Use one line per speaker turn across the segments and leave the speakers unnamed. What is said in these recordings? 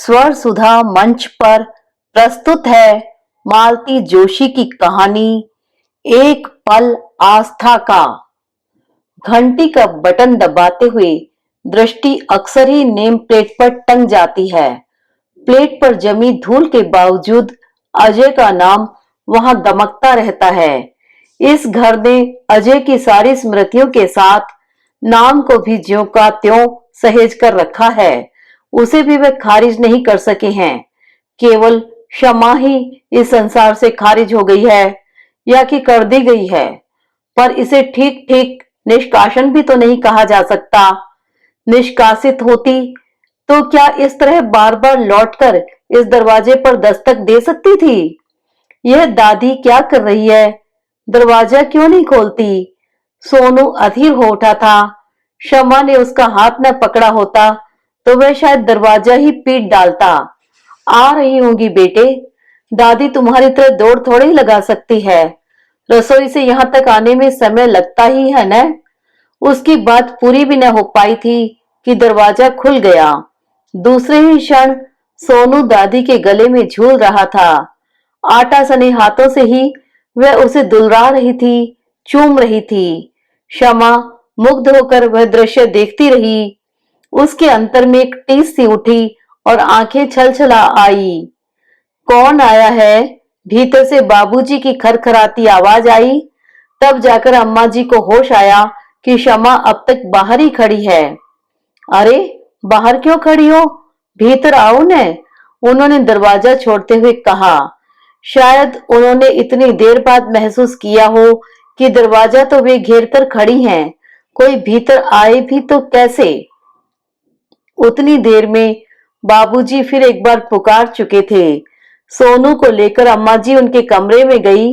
स्वर सुधा मंच पर प्रस्तुत है मालती जोशी की कहानी एक पल आस्था का। घंटी का बटन दबाते हुए दृष्टि अक्सर ही नेम प्लेट पर टंग जाती है। प्लेट पर जमी धूल के बावजूद अजय का नाम वहां दमकता रहता है। इस घर ने अजय की सारी स्मृतियों के साथ नाम को भी ज्यों का त्यों सहेज कर रखा है। उसे भी वे खारिज नहीं कर सके हैं। केवल क्षमा ही इस संसार से खारिज हो गई है या कि कर दी गई है, पर इसे ठीक ठीक निष्कासन भी तो नहीं कहा जा सकता। निष्कासित होती तो क्या इस तरह बार बार लौटकर इस दरवाजे पर दस्तक दे सकती थी? यह दादी क्या कर रही है? दरवाजा क्यों नहीं खोलती? सोनू अधीर हो उठा था। शमा ने उसका हाथ न पकड़ा होता तो वह शायद दरवाजा ही पीट डालता। आ रही होंगी बेटे, दादी तुम्हारी तरह दौड़ थोड़ी ही लगा सकती है। रसोई से यहाँ तक आने में समय लगता ही है न। उसकी बात पूरी भी न हो पाई थी कि दरवाजा खुल गया। दूसरे ही क्षण सोनू दादी के गले में झूल रहा था। आटा सने हाथों से ही वह उसे दुलरा रही थी, चूम रही थी। क्षमा मुग्ध होकर वह दृश्य देखती रही। उसके अंतर में एक टीस सी उठी और आंखें छलछला आई। कौन आया है? भीतर से बाबूजी की खरखराती आवाज आई। तब जाकर अम्मा जी को होश आया कि क्षमा अब तक बाहर ही खड़ी है। अरे, बाहर क्यों खड़ी हो? भीतर आओ न, उन्होंने दरवाजा छोड़ते हुए कहा। शायद उन्होंने इतनी देर बाद महसूस किया हो कि दरवाजा तो वे घेर कर खड़ी हैं, कोई भीतर आए भी तो कैसे। उतनी देर में बाबूजी फिर एक बार पुकार चुके थे। सोनू को लेकर अम्मा जी उनके कमरे में गई।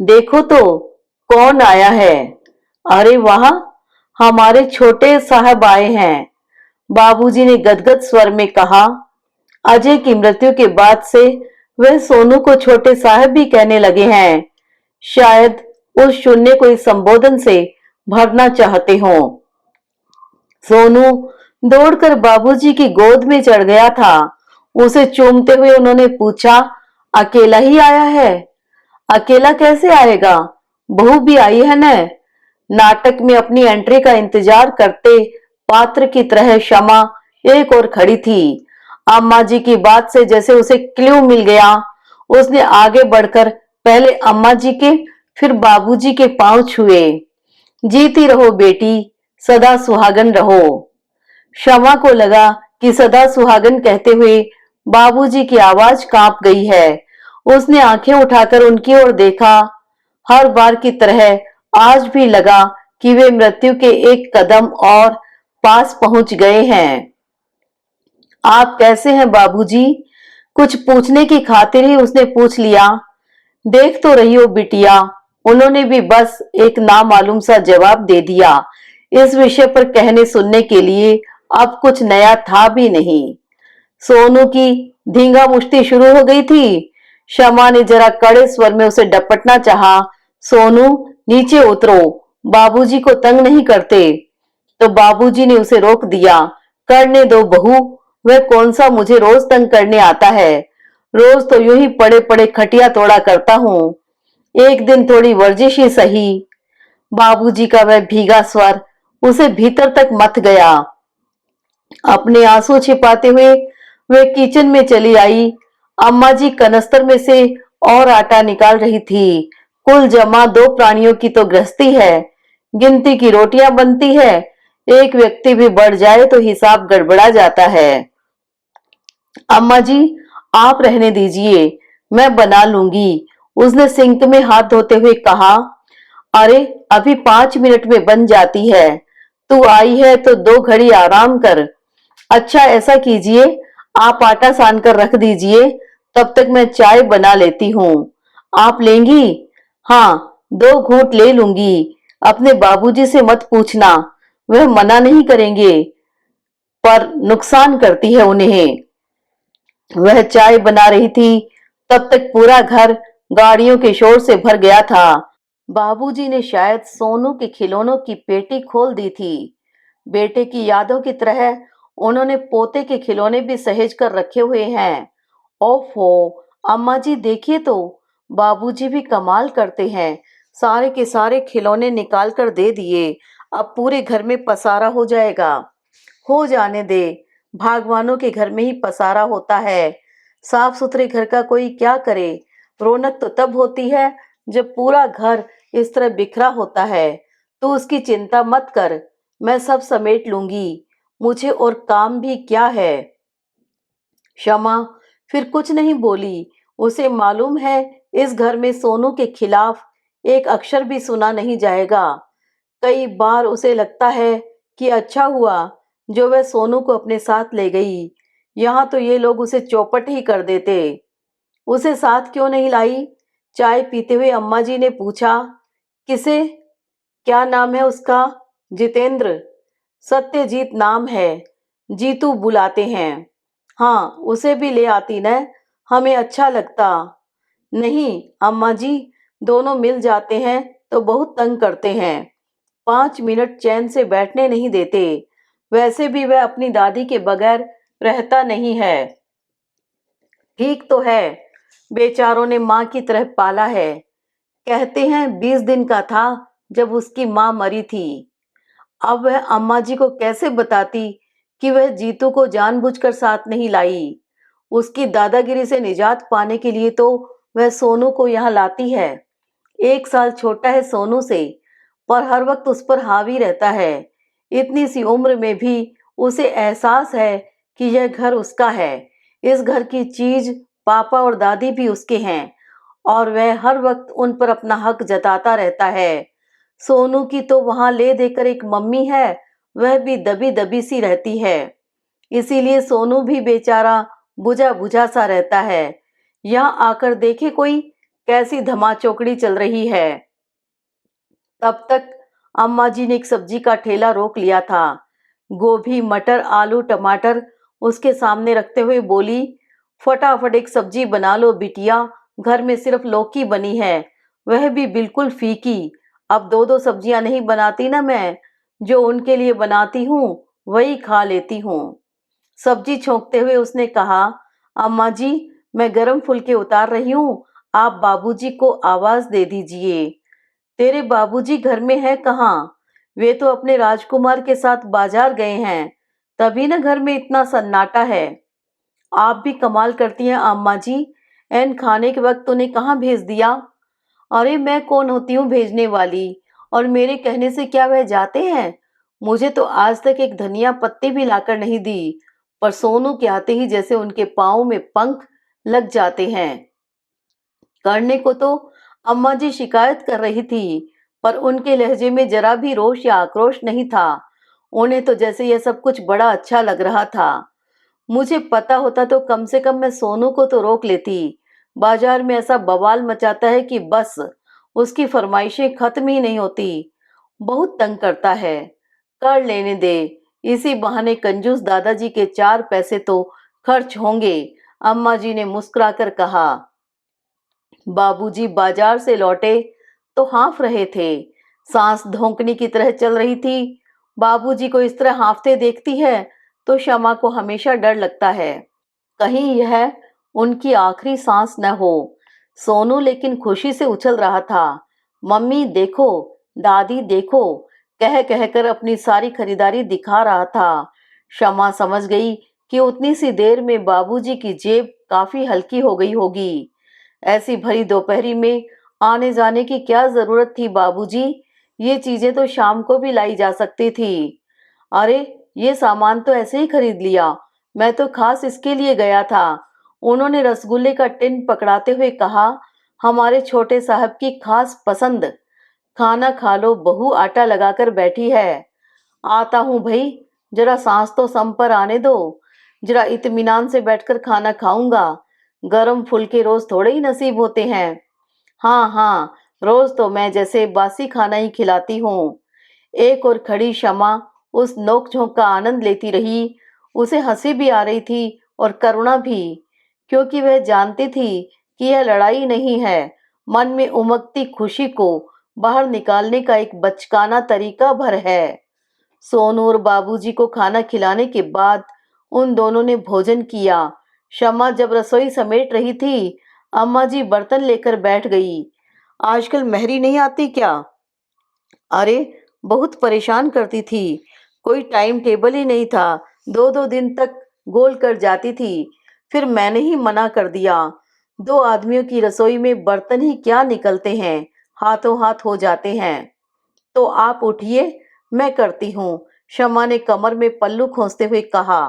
देखो तो कौन आया है। अरे वाह, हमारे छोटे साहब आए हैं, बाबूजी ने गदगद स्वर में कहा। अजय की मृत्यु के बाद से वह सोनू को छोटे साहब भी कहने लगे हैं। शायद उस शून्य को इस संबोधन से भरना चाहते हों। सोनू दौड़कर बाबूजी की गोद में चढ़ गया था। उसे चूमते हुए उन्होंने पूछा, अकेला ही आया है? अकेला कैसे आएगा, बहू भी आई है न। नाटक में अपनी एंट्री का इंतजार करते पात्र की तरह क्षमा एक और खड़ी थी। अम्मा जी की बात से जैसे उसे क्ल्यू मिल गया। उसने आगे बढ़कर पहले अम्मा जी के फिर बाबूजी के पांव छुए। जीती रहो बेटी, सदा सुहागन रहो। क्षमा को लगा कि सदा सुहागन कहते हुए बाबूजी की आवाज कांप गई है। उसने आंखें उठाकर उनकी ओर देखा। हर बार की तरह आज भी लगा कि वे मृत्यु के एक कदम और पास पहुंच गए हैं। आप कैसे हैं बाबूजी? कुछ पूछने की खातिर ही उसने पूछ लिया। देख तो रही हो बिटिया, उन्होंने भी बस एक नामालूम सा जवाब दे दिया। इस विषय पर कहने सुनने के लिए अब कुछ नया था भी नहीं। सोनू की धींगा मुश्ती शुरू हो गई थी। क्षमा ने जरा कड़े स्वर में उसे डपटना चाहा। सोनू, नीचे उतरो, बाबूजी को तंग नहीं करते। तो बाबूजी ने उसे रोक दिया। करने दो बहू, वह कौन सा मुझे रोज तंग करने आता है। रोज तो यूं ही पड़े पड़े खटिया तोड़ा करता हूँ, एक दिन थोड़ी वर्जिश ही सही। बाबूजी का वह भीगा स्वर उसे भीतर तक मथ गया। अपने आंसू छिपाते हुए वे किचन में चली आई। अम्मा जी कनस्तर में से और आटा निकाल रही थी। कुल जमा दो प्राणियों की तो गृहस्थी है, गिनती की रोटियां बनती है। एक व्यक्ति भी बढ़ जाए तो हिसाब गड़बड़ा जाता है। अम्मा जी, आप रहने दीजिए, मैं बना लूंगी, उसने सिंक में हाथ धोते हुए कहा। अरे, अभी 5 मिनट में बन जाती है। तू आई है तो 2 घड़ी आराम कर। अच्छा, ऐसा कीजिए, आप आटा सान कर रख दीजिए, तब तक मैं चाय बना लेती हूँ। आप लेंगी? हाँ, 2 घूंट ले लूंगी। अपने बाबूजी से मत पूछना, वह मना नहीं करेंगे, पर नुकसान करती है उन्हें। वह चाय बना रही थी, तब तक पूरा घर गाड़ियों के शोर से भर गया था। बाबूजी ने शायद सोनू के खिलौनों की पेटी खोल दी थी। बेटे की यादों की तरह उन्होंने पोते के खिलौने भी सहेज कर रखे हुए हैं। ओफो, अम्मा जी देखिए तो, बाबूजी भी कमाल करते हैं, सारे के सारे खिलौने निकाल कर दे दिए। अब पूरे घर में पसारा हो जाएगा। हो जाने दे, भगवानों के घर में ही पसारा होता है। साफ सुथरे घर का कोई क्या करे। रौनक तो तब होती है जब पूरा घर इस तरह बिखरा होता है। तू उसकी चिंता मत कर, मैं सब समेट लूंगी। मुझे और काम भी क्या है। शमा फिर कुछ नहीं बोली। उसे मालूम है इस घर में सोनू के खिलाफ एक अक्षर भी सुना नहीं जाएगा। कई बार उसे लगता है कि अच्छा हुआ जो वह सोनू को अपने साथ ले गई। यहाँ तो ये लोग उसे चौपट ही कर देते। उसे साथ क्यों नहीं लाई? चाय पीते हुए अम्मा जी ने पूछा। किसे? क्या नाम है उसका? जितेंद्र। सत्यजीत नाम है, जीतू बुलाते हैं। हाँ, उसे भी ले आती न, हमें अच्छा लगता। नहीं अम्मा जी, दोनों मिल जाते हैं तो बहुत तंग करते हैं। 5 मिनट चैन से बैठने नहीं देते। वैसे भी वह अपनी दादी के बगैर रहता नहीं है। ठीक तो है, बेचारों ने माँ की तरह पाला है। कहते हैं 20 दिन का था जब उसकी माँ मरी थी। अब वह अम्मा जी को कैसे बताती कि वह जीतू को जानबूझकर साथ नहीं लाई। उसकी दादागिरी से निजात पाने के लिए तो वह सोनू को यहाँ लाती है। 1 साल छोटा है सोनू से, पर हर वक्त उस पर हावी रहता है। इतनी सी उम्र में भी उसे एहसास है कि यह घर उसका है। इस घर की चीज पापा और दादी भी उसके हैं और वह हर वक्त उन पर अपना हक जताता रहता है। सोनू की तो वहां ले देकर एक मम्मी है, वह भी दबी दबी सी रहती है। इसीलिए सोनू भी बेचारा बुझा बुझा सा रहता है। यहाँ आकर देखे कोई कैसी धमाचौकड़ी चल रही है। तब तक अम्मा जी ने एक सब्जी का ठेला रोक लिया था। गोभी, मटर, आलू, टमाटर उसके सामने रखते हुए बोली, फटाफट एक सब्जी बना लो बिटिया, घर में सिर्फ लौकी बनी है, वह भी बिल्कुल फीकी। अब दो दो सब्जियां नहीं बनाती ना मैं, जो उनके लिए बनाती हूँ वही खा लेती हूँ। सब्जी छोंकते हुए उसने कहा, अम्मा जी मैं गरम फुलके उतार रही हूँ, आप बाबूजी को आवाज दे दीजिए। तेरे बाबूजी घर में है कहाँ? वे तो अपने राजकुमार के साथ बाजार गए हैं, तभी ना घर में इतना सन्नाटा है। आप भी कमाल करती हैं अम्मा जी, एन खाने के वक्त उन्हें कहाँ भेज दिया? अरे मैं कौन होती हूँ भेजने वाली, और मेरे कहने से क्या वह जाते हैं? मुझे तो आज तक एक धनिया पत्ती भी लाकर नहीं दी, पर सोनू के आते ही जैसे उनके पाँव में पंख लग जाते हैं। करने को तो अम्मा जी शिकायत कर रही थी, पर उनके लहजे में जरा भी रोष या आक्रोश नहीं था। उन्हें तो जैसे यह सब कुछ बड़ा अच्छा लग रहा था। मुझे पता होता तो कम से कम मैं सोनू को तो रोक लेती। बाजार में ऐसा बवाल मचाता है कि बस उसकी फरमाइशें खत्म ही नहीं होती। बहुत तंग करता है। कर लेने दे, इसी बहाने कंजूस दादाजी के 4 पैसे तो खर्च होंगे। अम्मा जी ने मुस्कुराकर कहा। बाबूजी बाजार से लौटे तो हाँफ रहे थे। सांस धोंकनी की तरह चल रही थी। बाबूजी को इस तरह हाँफते देखती है तो शमा को हमेशा डर लगता है, कहीं यह उनकी आखिरी सांस न हो। सोनू लेकिन खुशी से उछल रहा था। मम्मी देखो, दादी देखो, कह कहकर अपनी सारी खरीदारी दिखा रहा था। शमा समझ गई कि उतनी सी देर में बाबूजी की जेब काफी हल्की हो गई होगी। ऐसी भरी दोपहरी में आने जाने की क्या जरूरत थी बाबूजी? ये चीजें तो शाम को भी लाई जा सकती थी। अरे ये सामान तो ऐसे ही खरीद लिया, मैं तो खास इसके लिए गया था। उन्होंने रसगुल्ले का टिन पकड़ाते हुए कहा, हमारे छोटे साहब की खास पसंद। खाना खा लो, बहू आटा लगाकर बैठी है। आता हूँ भाई, जरा सांस तो सम पर आने दो। जरा इत्मीनान से बैठकर खाना खाऊंगा। गरम फुलके रोज थोड़े ही नसीब होते हैं। हाँ हाँ, रोज तो मैं जैसे बासी खाना ही खिलाती हूँ। एक और खड़ी शमा उस नोक-झोंक का आनंद लेती रही। उसे हंसी भी आ रही थी और करुणा भी, क्योंकि वह जानती थी कि यह लड़ाई नहीं है, मन में उमगती खुशी को बाहर निकालने का एक बचकाना तरीका भर है। सोनू और बाबूजी को खाना खिलाने के बाद उन दोनों ने भोजन किया। शमा जब रसोई समेट रही थी, अम्मा जी बर्तन लेकर बैठ गई। आजकल मेहरी नहीं आती क्या? अरे, बहुत परेशान करती थी। कोई टाइम टेबल ही नहीं था। 2-2 दिन तक गोल कर जाती थी। फिर मैंने ही मना कर दिया। 2 आदमियों की रसोई में बर्तन ही क्या निकलते हैं, हाथों हाथ हो जाते हैं। तो आप उठिए, मैं करती हूँ। शमा ने कमर में पल्लू खोंसते हुए कहा।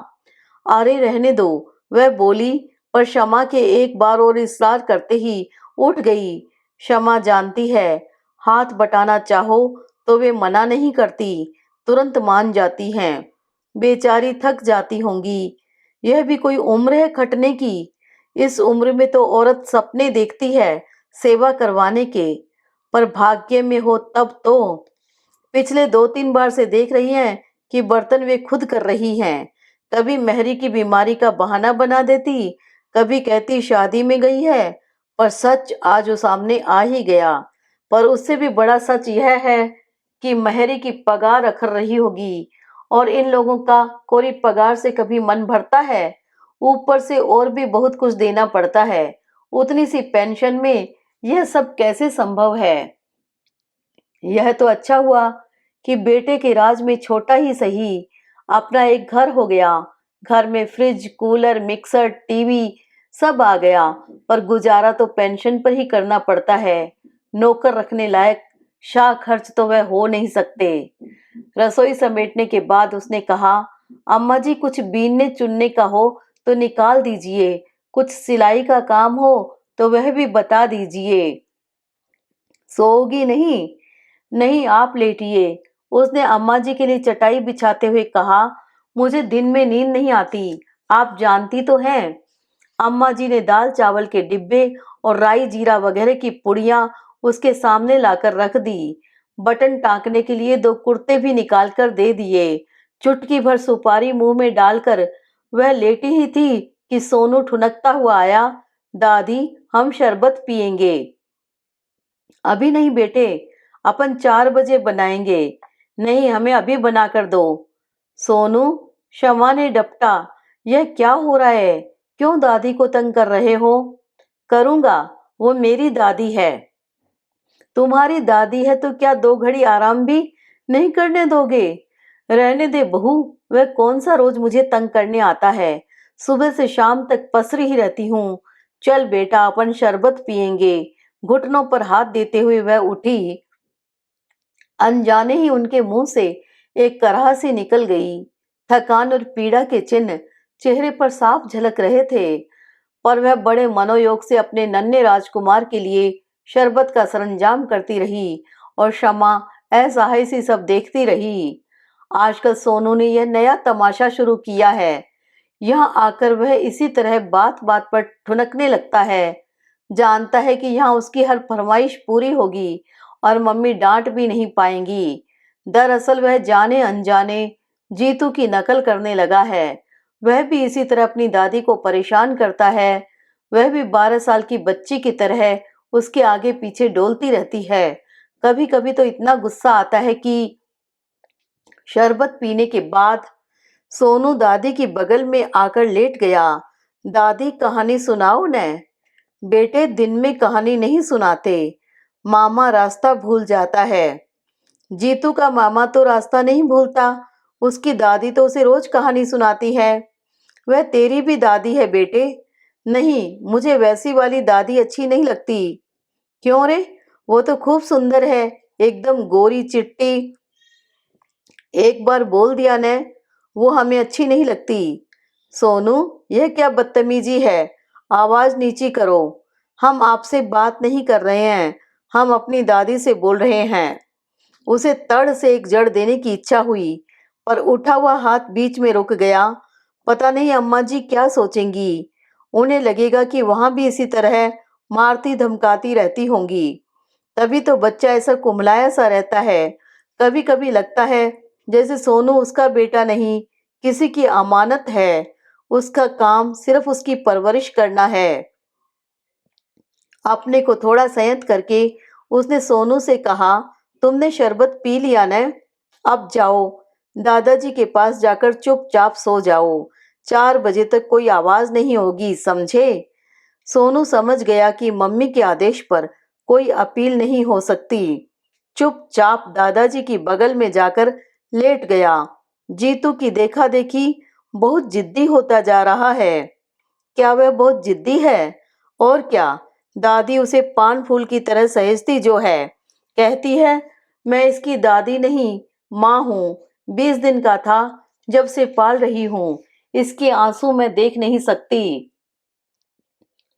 अरे रहने दो, वह बोली, पर शमा के एक बार और इसरार करते ही उठ गई। शमा जानती है, हाथ बटाना चाहो तो वे मना नहीं करती, तुरंत मान जाती हैं। बेचारी थक जाती होंगी। यह भी कोई उम्र है खटने की? इस उम्र में तो औरत सपने देखती है सेवा करवाने के, पर भाग्य में हो तब तो। पिछले 2-3 बार से देख रही हैं कि बर्तन वे खुद कर रही हैं। कभी मेहरी की बीमारी का बहाना बना देती, कभी कहती शादी में गई है, पर सच आज वो सामने आ ही गया। पर उससे भी बड़ा सच यह है कि मेहरी की पगार अखर रही होगी, और इन लोगों का कोरी पगार से कभी मन भरता है? ऊपर से और भी बहुत कुछ देना पड़ता है। उतनी सी पेंशन में यह सब कैसे संभव है? यह तो अच्छा हुआ कि बेटे के राज में छोटा ही सही अपना एक घर हो गया। घर में फ्रिज, कूलर, मिक्सर, टीवी सब आ गया, पर गुजारा तो पेंशन पर ही करना पड़ता है। नौकर रखने लायक शाह खर्च तो वह हो नहीं सकते। रसोई समेटने के बाद उसने कहा, अम्मा जी कुछ बीनने चुनने का हो तो निकाल दीजिए, कुछ सिलाई का काम हो तो वह भी बता दीजिए। सोओगी नहीं? नहीं, आप लेटिए, उसने अम्मा जी के लिए चटाई बिछाते हुए कहा। मुझे दिन में नींद नहीं आती, आप जानती तो हैं। अम्मा जी ने दाल चावल के डिब्बे और राई जीरा वगैरह की पुड़ियां उसके सामने लाकर रख दी। बटन टाँकने के लिए 2 कुर्ते भी निकाल कर दे दिए। चुटकी भर सुपारी मुंह में डालकर वह लेटी ही थी कि सोनू ठुनकता हुआ आया। दादी, हम शरबत पिएंगे। अभी नहीं बेटे, अपन 4 बजे बनाएंगे। नहीं, हमें अभी बना कर दो। सोनू, शमा ने डपटा। यह क्या हो रहा है? क्यों दादी को तंग कर रहे हो? करूंगा, वो मेरी दादी है। तुम्हारी दादी है तो क्या 2 घड़ी आराम भी नहीं करने दोगे? रहने दे बहू, वह कौन सा रोज मुझे तंग करने आता है। सुबह से शाम तक पसरी ही रहती हूँ। चल बेटा, अपन शरबत पिएंगे। घुटनों पर हाथ देते हुए वह उठी। अनजाने ही उनके मुंह से एक कराह सी निकल गई। थकान और पीड़ा के चिन्ह चेहरे पर साफ झलक रहे थे, पर वह बड़े मनोयोग से अपने नन्हे राजकुमार के लिए शरबत का सरंजाम करती रही और शमा असहाय सी सब देखती रही। आजकल सोनू ने यह नया तमाशा शुरू किया है। यहाँ आकर वह इसी तरह बात बात पर ठुनकने लगता है। जानता है कि यहाँ उसकी हर फरमाइश पूरी होगी और मम्मी डांट भी नहीं पाएंगी। दरअसल वह जाने अनजाने जीतू की नकल करने लगा है। वह भी इसी तरह अपनी दादी को परेशान करता है। वह भी 12 साल की बच्ची की तरह उसके आगे पीछे डोलती रहती है। कभी कभी तो इतना गुस्सा आता है कि शरबत पीने के बाद सोनू दादी की बगल में आकर लेट गया। दादी, कहानी सुनाओ न। बेटे, दिन में कहानी नहीं सुनाते, मामा रास्ता भूल जाता है। जीतू का मामा तो रास्ता नहीं भूलता, उसकी दादी तो उसे रोज कहानी सुनाती है। वह तेरी भी दादी है बेटे। नहीं, मुझे वैसी वाली दादी अच्छी नहीं लगती। क्यों रे? वो तो खूब सुंदर है, एकदम गोरी चिट्टी। एक बार बोल दिया ने, वो हमें अच्छी नहीं लगती। सोनू, यह क्या बदतमीजी है? आवाज नीची करो। हम आपसे बात नहीं कर रहे हैं, हम अपनी दादी से बोल रहे हैं। उसे तड़ से एक जड़ देने की इच्छा हुई, पर उठा हुआ हाथ बीच में रुक गया। पता नहीं अम्मा जी क्या सोचेंगी। उन्हें लगेगा कि वहां भी इसी तरह मारती धमकाती रहती होंगी। तभी तो बच्चा ऐसा कुमलाया सा रहता है। कभी कभी लगता है जैसे सोनू उसका बेटा नहीं, किसी की अमानत है। उसका काम सिर्फ उसकी परवरिश करना है। अपने को थोड़ा संयत करके उसने सोनू से कहा, तुमने शरबत पी लिया न? अब जाओ, दादाजी के पास जाकर चुपचाप सो जाओ। 4 बजे तक कोई आवाज नहीं होगी, समझे? सोनू समझ गया कि मम्मी के आदेश पर कोई अपील नहीं हो सकती। चुपचाप दादाजी की बगल में जाकर लेट गया। जीतू की देखा देखी बहुत जिद्दी होता जा रहा है। क्या वह बहुत जिद्दी है? और क्या, दादी उसे पान फूल की तरह सहेजती जो है। कहती है, मैं इसकी दादी नहीं माँ हूँ। 20 दिन का था जब से पाल रही हूँ। इसके आंसू मैं देख नहीं सकती।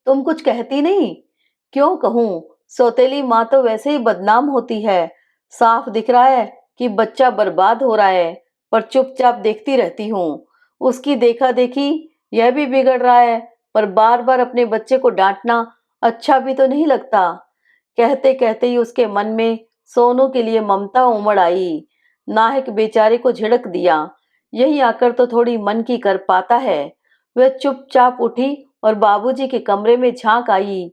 तुम कुछ कहती नहीं? क्यों कहूँ? सौतेली माँ तो वैसे ही बदनाम होती है। साफ दिख रहा है कि बच्चा बर्बाद हो रहा है, पर चुपचाप देखती रहती हूँ। उसकी देखा देखी यह भी बिगड़ रहा है, पर बार बार अपने बच्चे को डांटना अच्छा भी तो नहीं लगता। कहते कहते ही उसके मन में सोनू के लिए ममता उमड़ आई। नाहक बेचारे को झिड़क दिया। यही आकर तो थोड़ी मन की कर पाता है। वह चुपचाप उठी और बाबूजी के कमरे में झांक आई।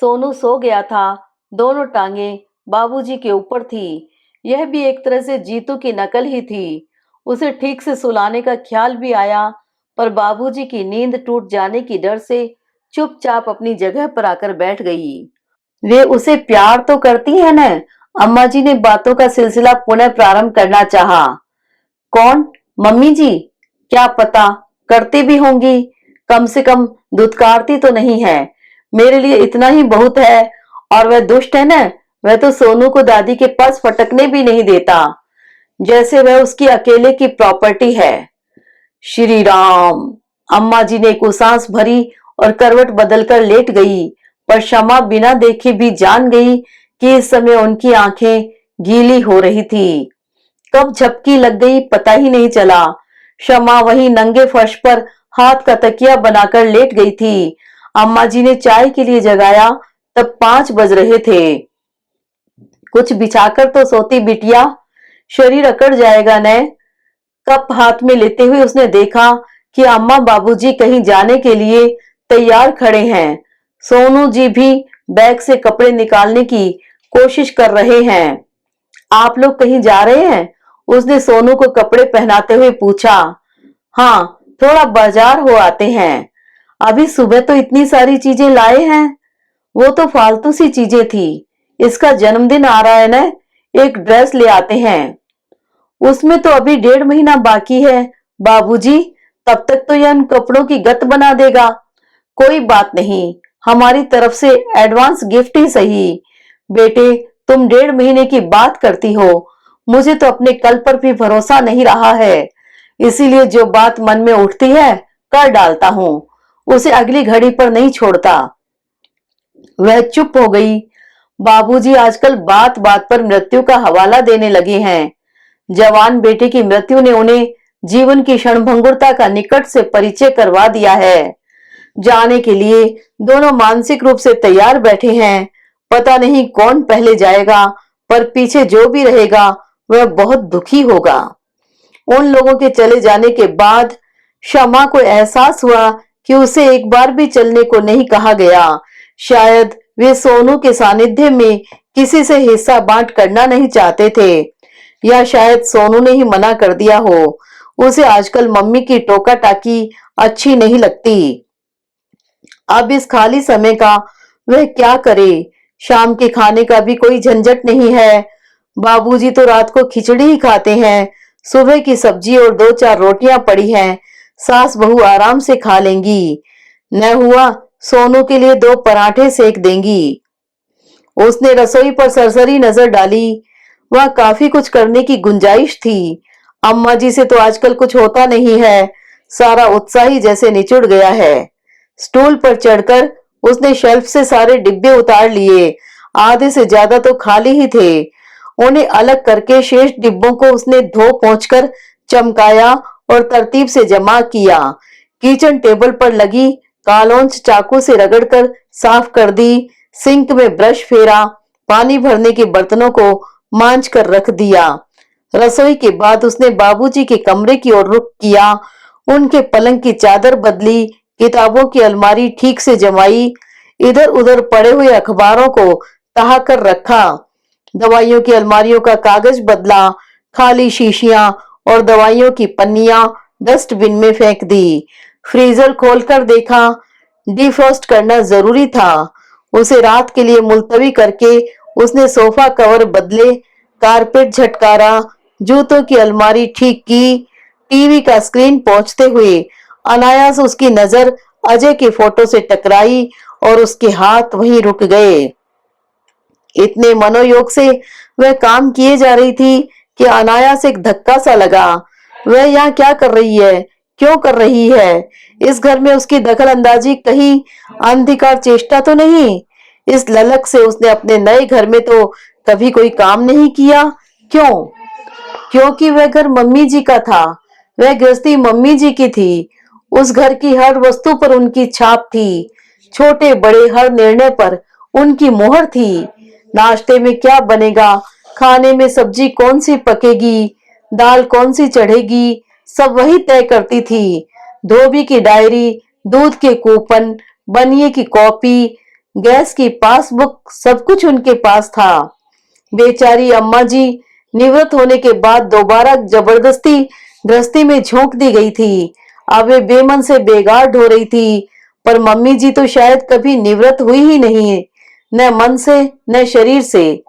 सोनू सो गया था। दोनों टांगे बाबूजी के ऊपर थी। यह भी एक तरह से जीतू की नकल ही थी। उसे ठीक से सुलाने का ख्याल भी आया, पर बाबूजी की नींद टूट जाने की डर से चुपचाप अपनी जगह पर आकर बैठ गई। वे उसे प्यार तो करती है न? अम्मा जी ने बातों का सिलसिला पुनः प्रारंभ करना चाहा। कौन? मम्मी जी? क्या पता, करती भी होंगी। कम से कम धुतकारती तो नहीं है। मेरे लिए इतना ही बहुत है। और वह दुष्ट है न, वह तो सोनू को दादी के पास फटकने भी नहीं देता, जैसे वह उसकी अकेले की प्रॉपर्टी है। श्री राम! अम्मा जी ने एक उसास भरी और करवट बदलकर लेट गई, पर क्षमा बिना देखे भी जान गई कि इस समय उनकी आंखें गीली हो रही थी। कब झपकी लग गई पता ही नहीं चला। क्षमा वहीं नंगे फर्श पर हाथ का तकिया बनाकर लेट गई थी। अम्मा जी ने चाय के लिए जगाया तब 5 बज रहे थे। कुछ बिछाकर तो सोती बिटिया, शरीर अकड़ जाएगा न। कप हाथ में लेते हुए उसने देखा कि अम्मा बाबूजी कहीं जाने के लिए तैयार खड़े हैं। सोनू जी भी बैग से कपड़े निकालने की कोशिश कर रहे हैं। आप लोग कहीं जा रहे हैं? उसने सोनू को कपड़े पहनाते हुए पूछा। हाँ, थोड़ा बाजार हो आते हैं। अभी सुबह तो इतनी सारी चीजें लाए हैं। वो तो फालतू सी चीजें थी। इसका जन्मदिन आ रहा है न, एक ड्रेस ले आते हैं। उसमें तो अभी 1.5 महीना बाकी है बाबूजी। तब तक तो यह उन कपड़ों की गत बना देगा। कोई बात नहीं, हमारी तरफ से एडवांस गिफ्ट ही सही। बेटे, तुम 1.5 महीने की बात करती हो। मुझे तो अपने कल पर भी भरोसा नहीं रहा है। इसीलिए जो बात मन में उठती है कर डालता हूँ, उसे अगली घड़ी पर नहीं छोड़ता। वह चुप हो गई। बाबूजी आजकल बात बात पर मृत्यु का हवाला देने लगे हैं। जवान बेटे की मृत्यु ने उन्हें जीवन की क्षणभंगुरता का निकट से परिचय करवा दिया है। जाने के लिए दोनों मानसिक रूप से तैयार बैठे हैं। पता नहीं कौन पहले जाएगा, पर पीछे जो भी रहेगा वह बहुत दुखी होगा। उन लोगों के चले जाने के बाद शमा को एहसास हुआ कि उसे एक बार भी चलने को नहीं कहा गया। शायद वे सोनू के सानिध्य में किसी से हिस्सा बांट करना नहीं चाहते थे, या शायद सोनू ने ही मना कर दिया हो। उसे आजकल मम्मी की टोका टाकी अच्छी नहीं लगती। अब इस खाली समय का वह क्या करे? शाम के खाने का भी कोई झंझट नहीं है। बाबूजी तो रात को खिचड़ी ही खाते हैं। सुबह की सब्जी और 2-4 रोटियां पड़ी हैं, सास बहू आराम से खा लेंगी। न हुआ सोनू के लिए 2 पराठे सेक देंगी। उसने रसोई पर सरसरी नजर डाली। वह काफी कुछ करने की गुंजाइश थी। अम्मा जी से तो आजकल कुछ होता नहीं है। सारा उत्साह ही जैसे निचुड़ गया है। स्टूल पर चढ़कर उसने शेल्फ से सारे डिब्बे उतार लिए। आधे से ज्यादा तो खाली ही थे। उन्हें अलग करके शेष डिब्बों को उसने धो पोंछकर चमकाया और तरतीब से जमा किया। किचन टेबल पर लगी कालौंच चाकू से रगड़कर साफ कर दी। सिंक में ब्रश फेरा। पानी भरने के बर्तनों को मांझ कर रख दिया। रसोई के बाद उसने बाबूजी के कमरे की ओर रुख किया। उनके पलंग की चादर बदली, किताबों की अलमारी ठीक से जमाई, इधर उधर पड़े हुए अखबारों को तहा कर रखा, दवाइयों की अलमारियों का कागज बदला, खाली शीशियां और दवाइयों की पन्नियां डस्टबिन में फेंक दी। फ्रीजर खोलकर देखा, डिफ्रॉस्ट करना जरूरी था। उसे रात के लिए मुलतवी करके उसने सोफा कवर बदले, कारपेट झटकारा, जूतों की अलमारी ठीक की। टीवी का स्क्रीन पहुंचते हुए अनायास उसकी नजर अजय की फोटो से टकराई और उसके हाथ वहीं रुक गए। इतने मनोयोग से वह काम किए जा रही थी कि अनायास एक धक्का सा लगा। वह यहाँ क्या कर रही है, क्यों कर रही है? इस घर में उसकी दखल अंदाजी कहीं अनधिकार चेष्टा तो नहीं? इस ललक से उसने अपने नए घर में तो कभी कोई काम नहीं किया। क्यों? क्योंकि वह घर मम्मी जी का था। वह गृहस्थी मम्मी जी की थी। उस घर की हर वस्तु पर उनकी छाप थी। छोटे बड़े हर निर्णय पर उनकी मोहर थी। नाश्ते में क्या बनेगा, खाने में सब्जी कौन सी पकेगी, दाल कौन सी चढ़ेगी, सब वही तय करती थी। धोबी की डायरी, दूध के कूपन, बनिए की कॉपी, गैस की पासबुक, सब कुछ उनके पास था। बेचारी अम्मा जी निवृत्त होने के बाद दोबारा जबरदस्ती गृहस्थी में झोंक दी गई थी। अब वे बेमन से बेगार ढो रही थी। पर मम्मी जी तो शायद कभी निवृत्त हुई ही नहीं, न मन से न शरीर से।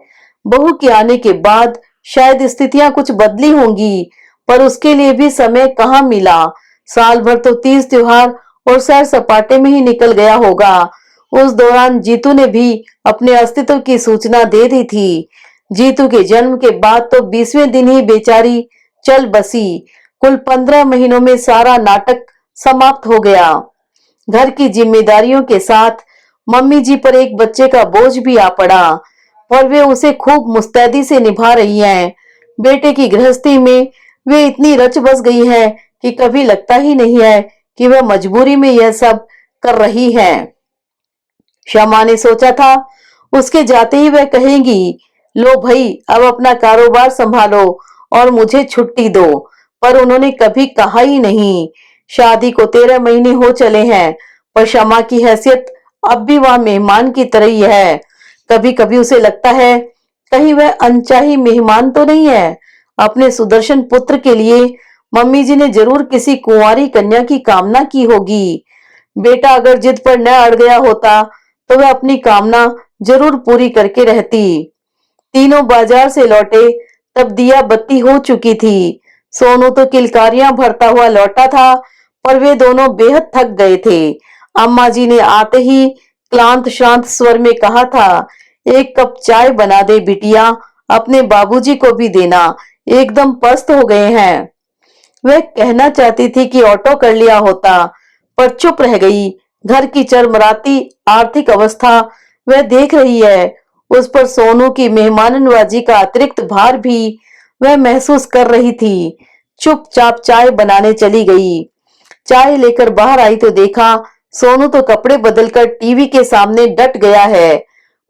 बहू के आने के बाद शायद स्थितियां कुछ बदली होंगी, पर उसके लिए भी समय कहाँ मिला। साल भर तो तीज त्योहार और सैर सपाटे में ही निकल गया होगा। उस दौरान जीतू ने भी अपने अस्तित्व की सूचना दे दी थी। जीतू के जन्म के बाद तो 20वें दिन ही बेचारी चल बसी। कुल 15 महीनों में सारा नाटक समाप्त हो गया। घर की जिम्मेदारियों के साथ मम्मी जी पर एक बच्चे का बोझ भी आ पड़ा, पर वे उसे खूब मुस्तैदी से निभा रही हैं। बेटे की गृहस्थी में वे इतनी रच बस गई हैं कि कभी लगता ही नहीं है कि वह मजबूरी में यह सब कर रही हैं। शमा ने सोचा था उसके जाते ही वह कहेंगी, लो भाई अब अपना कारोबार संभालो और मुझे छुट्टी दो, पर उन्होंने कभी कहा ही नहीं। शादी को 13 महीने हो चले हैं, पर शमा की हैसियत अब भी वह मेहमान की तरह ही है। कभी कभी उसे लगता है कहीं वह अनचाही मेहमान तो नहीं है। अपने सुदर्शन पुत्र के लिए मम्मी जी ने जरूर किसी कुंवारी कन्या की कामना की होगी। बेटा अगर जिद पर न अड़ गया होता तो वह अपनी कामना जरूर पूरी करके रहती। तीनों बाजार से लौटे तब दिया बत्ती हो चुकी थी। सोनू तो किलकारियां भरता हुआ लौटा था, पर वे दोनों बेहद थक गए थे। अम्मा जी ने आते ही क्लांत शांत स्वर में कहा था, एक कप चाय बना दे बिटिया, अपने बाबूजी को भी देना, एकदम पस्त हो गए हैं। वह कहना चाहती थी कि ऑटो कर लिया होता, पर चुप रह गई। घर की चरमराती आर्थिक अवस्था वह देख रही है, उस पर सोनू की मेहमान नवाजी का अतिरिक्त भार भी वह महसूस कर रही थी। चुपचाप चाय बनाने चली गई। चाय लेकर बाहर आई तो देखा सोनू तो कपड़े बदलकर टीवी के सामने डट गया है,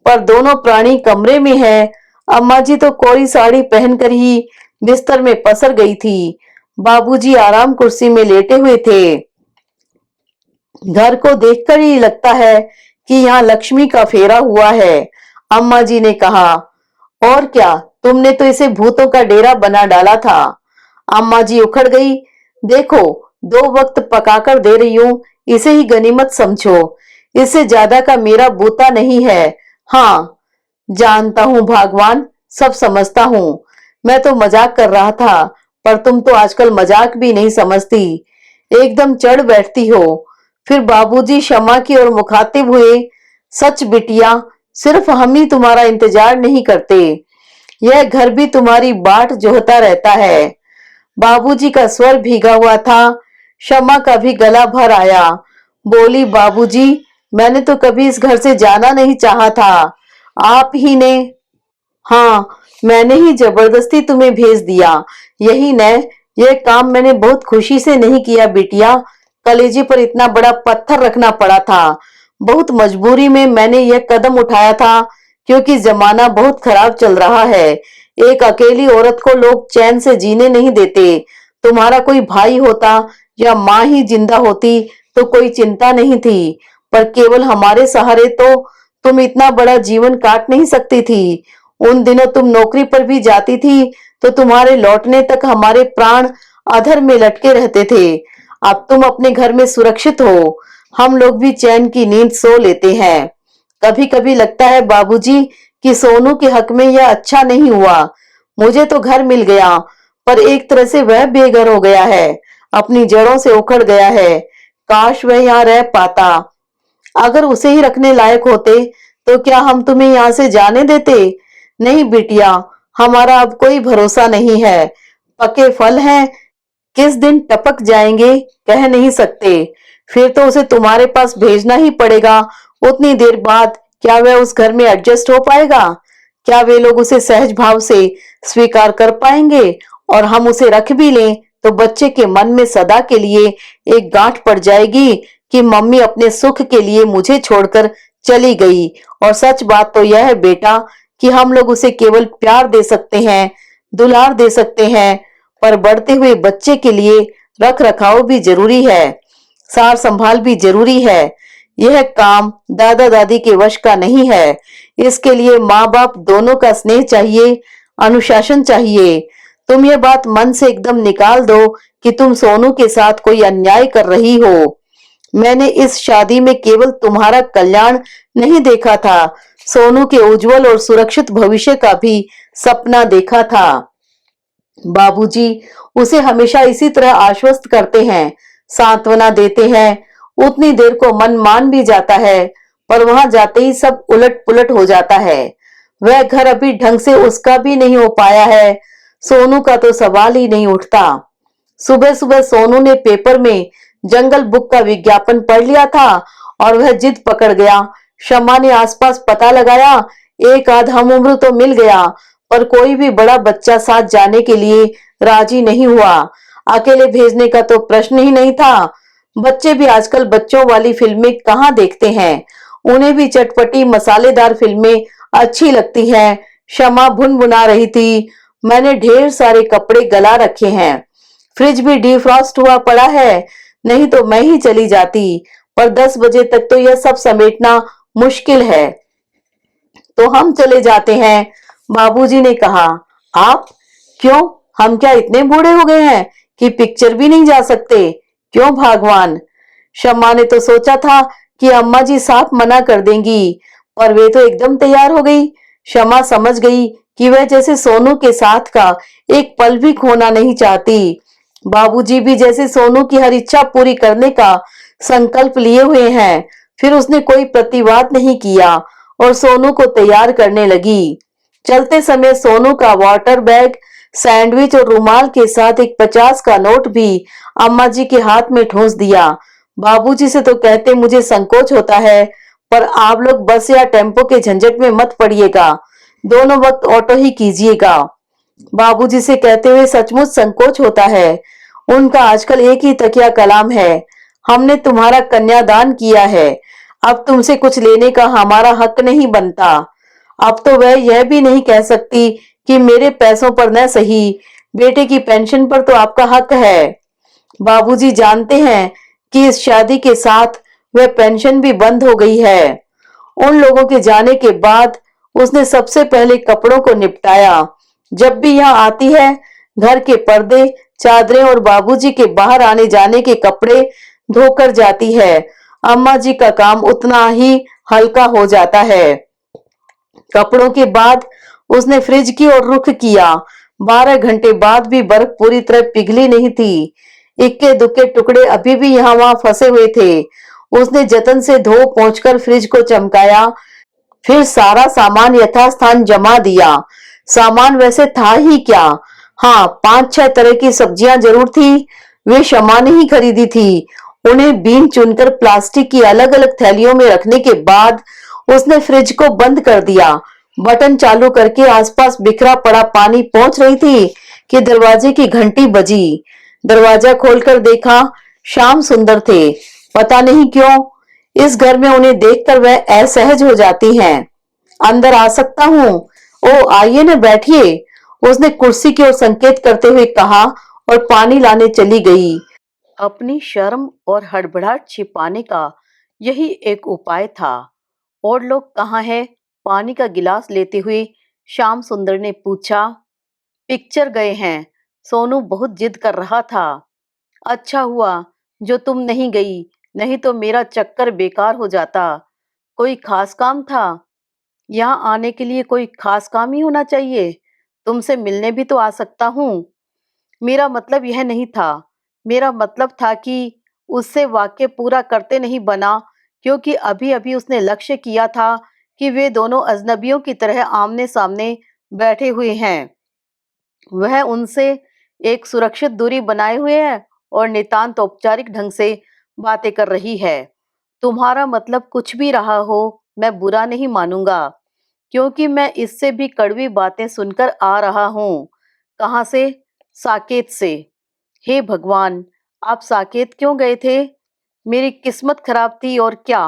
पर दोनों प्राणी कमरे में हैं। अम्मा जी तो कोरी साड़ी पहनकर ही बिस्तर में पसर गई थी। बाबूजी आराम कुर्सी में लेटे हुए थे। घर को देखकर ही लगता है कि यहाँ लक्ष्मी का फेरा हुआ है। अम्मा जी ने कहा, और क्या, तुमने तो इसे भूतों का डेरा बना डाला था। अम्मा जी उखड़ गई, देखो 2 वक्त पकाकर दे रही हूँ, इसे ही गनीमत समझो। इससे ज्यादा का मेरा बूता नहीं है। हाँ, जानता हूँ भगवान, सब समझता हूँ। मैं तो मजाक कर रहा था, पर तुम तो आजकल मजाक भी नहीं समझती, एकदम चढ़ बैठती हो। फिर बाबूजी शमा की ओर मुखातिब हुए, सच बिटिया, सिर्फ हम ही तुम्हारा इंतजार नहीं करते, यह घर भी तुम्हारी बाट जोहता रहता है। बाबूजी का स्वर भीगा हुआ था। शमा का भी गला भर आया। बोली, बाबूजी, मैंने तो कभी इस घर से जाना नहीं चाहा था, आप ही ने। हाँ, मैंने ही जबरदस्ती तुम्हें भेज दिया, यही न। यह काम मैंने बहुत खुशी से नहीं किया बिटिया, कलेजे पर इतना बड़ा पत्थर रखना पड़ा था। बहुत मजबूरी में मैंने यह कदम उठाया था, क्योंकि जमाना बहुत खराब चल रहा है। एक अकेली औरत को लोग चैन से जीने नहीं देते। तुम्हारा कोई भाई होता या माँ ही जिंदा होती तो कोई चिंता नहीं थी, पर केवल हमारे सहारे तो तुम इतना बड़ा जीवन काट नहीं सकती थी। उन दिनों तुम नौकरी पर भी जाती थी तो तुम्हारे लौटने तक हमारे प्राण अधर में लटके रहते थे। अब तुम अपने घर में सुरक्षित हो, हम लोग भी चैन की नींद सो लेते हैं। कभी कभी लगता है बाबूजी कि सोनू के हक में यह अच्छा नहीं हुआ। मुझे तो घर मिल गया, पर एक तरह से वह बेघर हो गया है, अपनी जड़ों से उखड़ गया है। काश वह यहाँ रह पाता। अगर उसे ही रखने लायक होते तो क्या हम तुम्हें यहाँ से जाने देते? नहीं बिटिया, हमारा अब कोई भरोसा नहीं है। पके फल हैं, किस दिन टपक जाएंगे कह नहीं सकते। फिर तो उसे तुम्हारे पास भेजना ही पड़ेगा। उतनी देर बाद क्या वह उस घर में एडजस्ट हो पाएगा? क्या वे लोग उसे सहज भाव से स्वीकार कर पाएंगे? और हम उसे रख भी लें तो बच्चे के मन में सदा के लिए एक गांठ पड़ जाएगी कि मम्मी अपने सुख के लिए मुझे छोड़कर चली गई। और सच बात तो यह है बेटा कि हम लोग उसे केवल प्यार दे सकते हैं, दुलार दे सकते हैं, पर बढ़ते हुए बच्चे के लिए रख रखाव भी जरूरी है, सार संभाल भी जरूरी है। यह काम दादा दादी के वश का नहीं है। इसके लिए माँ बाप दोनों का स्नेह चाहिए, अनुशासन चाहिए। तुम ये बात मन से एकदम निकाल दो कि तुम सोनू के साथ कोई अन्याय कर रही हो। मैंने इस शादी में केवल तुम्हारा कल्याण नहीं देखा था, सोनू के उज्जवल और सुरक्षित भविष्य का भी सपना देखा था। बाबूजी उसे हमेशा इसी तरह आश्वस्त करते हैं, सांत्वना देते हैं। उतनी देर को मन मान भी जाता है, पर वहां जाते ही सब उलट पुलट हो जाता है। वह घर अभी ढंग से उसका भी नहीं हो पाया है। सोनू का तो सवाल ही नहीं उठता। सुबह सुबह सोनू ने पेपर में जंगल बुक का विज्ञापन पढ़ लिया था और वह जिद पकड़ गया। शम्मा ने आसपास पता लगाया, एक आध हम उम्र तो मिल गया, पर कोई भी बड़ा बच्चा साथ जाने के लिए राजी नहीं हुआ। अकेले भेजने का तो प्रश्न ही नहीं था। बच्चे भी आजकल बच्चों वाली फिल्में कहाँ देखते हैं, उन्हें भी चटपटी मसालेदार फिल्में अच्छी लगती हैं। शमा भुन भुना रही थी। मैंने ढेर सारे कपड़े गला रखे हैं, फ्रिज भी डिफ्रॉस्ट हुआ पड़ा है, नहीं तो मैं ही चली जाती, पर 10 बजे तक तो यह सब समेटना मुश्किल है। तो हम चले जाते हैं, बाबूजी ने कहा। आप? क्यों, हम क्या इतने बूढ़े हो गए हैं कि पिक्चर भी नहीं जा सकते? क्यों भगवान? शम्मा ने तो सोचा था कि अम्मा जी साफ मना कर देंगी, पर वे तो एकदम तैयार हो गई। शम्मा समझ गई कि वह जैसे सोनू के साथ का एक पल भी खोना नहीं चाहती। बाबूजी भी जैसे सोनू की हर इच्छा पूरी करने का संकल्प लिए हुए हैं। फिर उसने कोई प्रतिवाद नहीं किया और सोनू को तैयार करने लगी। चलते समय सोनू का वाटर बैग, सैंडविच और रुमाल के साथ एक 50 का नोट भी अम्मा जी के हाथ में ठूंस दिया। बाबूजी से तो कहते मुझे संकोच होता है, पर आप लोग बस या टेम्पो के झंझट में मत पड़िएगा, दोनों वक्त ऑटो ही कीजिएगा। बाबूजी से कहते हुए सचमुच संकोच होता है। उनका आजकल एक ही तकिया कलाम है, हमने तुम्हारा कन्यादान किया है, अब तुमसे कुछ लेने का हमारा हक नहीं बनता। अब तो वह यह भी नहीं कह सकती कि मेरे पैसों पर न सही, बेटे की पेंशन पर तो आपका हक है। बाबूजी जानते हैं कि इस शादी के साथ वह पेंशन भी बंद हो गई है। उन लोगों के जाने के बाद उसने सबसे पहले कपड़ों को निपटाया। जब भी यहाँ आती है, घर के पर्दे, चादरें और बाबूजी के बाहर आने जाने के कपड़े धोकर जाती है। अम्मा जी का काम उतना ही हल्का हो जाता है। कपड़ों के बाद उसने फ्रिज की ओर रुख किया। 12 घंटे बाद भी बर्फ पूरी तरह पिघली नहीं थी। इक्के दुक्के टुकड़े अभी भी यहाँ वहां फंसे हुए थे। उसने जतन से धो पोंछकर फ्रिज को चमकाया, फिर सारा सामान यथास्थान जमा दिया। सामान वैसे था ही क्या, हाँ 5-6 तरह की सब्जियां जरूर थी। वे शमा ने ही खरीदी थी। उन्हें बीन चुनकर प्लास्टिक की अलग अलग थैलियों में रखने के बाद उसने फ्रिज को बंद कर दिया। बटन चालू करके आसपास बिखरा पड़ा पानी पहुंच रही थी कि दरवाजे की घंटी बजी। दरवाजा खोलकर देखा, श्याम सुंदर थे। पता नहीं क्यों इस घर में उन्हें देखकर वह असहज हो जाती हैं। अंदर आ सकता हूँ? ओ आइए न, बैठिए, उसने कुर्सी की ओर संकेत करते हुए कहा और पानी लाने चली गई। अपनी शर्म और हड़बड़ाहट छिपाने का यही एक उपाय था। और लोग कहाँ है? पानी का गिलास लेते हुए श्याम सुंदर ने पूछा। पिक्चर गए हैं। सोनू बहुत जिद कर रहा था। अच्छा हुआ जो तुम नहीं गई, नहीं तो मेरा चक्कर बेकार हो जाता। कोई खास काम था? यहाँ आने के लिए कोई खास काम ही होना चाहिए। तुमसे मिलने भी तो आ सकता हूँ। मेरा मतलब यह नहीं था। मेरा मतलब था कि उससे वाक्य पूरा करते नहीं बना, क्योंकि अभी अभी उसने लक्ष्य किया था कि वे दोनों अजनबियों की तरह आमने सामने बैठे हुए हैं। वह उनसे एक सुरक्षित दूरी बनाए हुए है और नितांत औपचारिक ढंग से बातें कर रही है। तुम्हारा मतलब कुछ भी रहा हो, मैं बुरा नहीं मानूंगा, क्योंकि मैं इससे भी कड़वी बातें सुनकर आ रहा हूँ। कहाँ से? साकेत से। हे भगवान, आप साकेत क्यों गए थे? मेरी किस्मत खराब थी और क्या।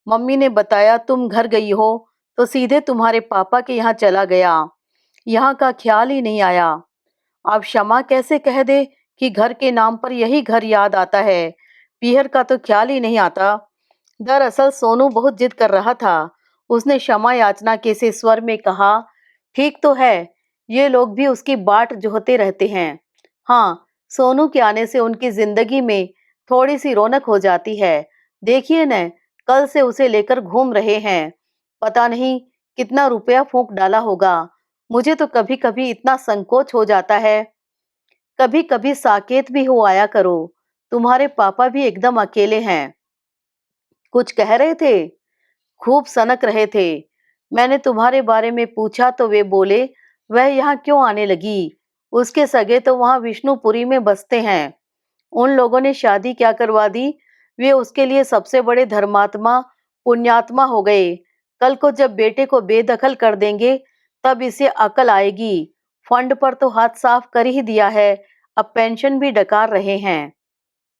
मम्मी ने बताया तुम घर गई हो तो सीधे तुम्हारे पापा के यहाँ चला गया। यहाँ का ख्याल ही नहीं आया। अब क्षमा कैसे कह दे कि घर के नाम पर यही घर याद आता है, पीहर का तो ख्याल ही नहीं आता। दरअसल सोनू बहुत जिद कर रहा था। उसने क्षमा याचना के से स्वर में कहा, ठीक तो है, ये लोग भी उसकी बाट जोहते रहते हैं। हाँ, सोनू के आने से उनकी जिंदगी में थोड़ी सी रौनक हो जाती है। देखिए न, कल से उसे लेकर घूम रहे हैं। पता नहीं कितना रुपया फूंक डाला होगा। मुझे तो कभी कभी इतना संकोच हो जाता है। कभी कभी साकेत भी हो आया करो। तुम्हारे पापा भी एकदम अकेले हैं। कुछ कह रहे थे? खूब सनक रहे थे। मैंने तुम्हारे बारे में पूछा तो वे बोले वह यहाँ क्यों आने लगी, उसके सगे तो वहाँ विष्णुपुरी में बसते हैं। उन लोगों ने शादी क्या करवा दी। वे उसके लिए सबसे बड़े धर्मात्मा पुण्यात्मा हो गए। कल को जब बेटे को बेदखल कर देंगे तब इसे अकल आएगी। फंड पर तो हाथ साफ कर ही दिया है, अब पेंशन भी डकार रहे हैं।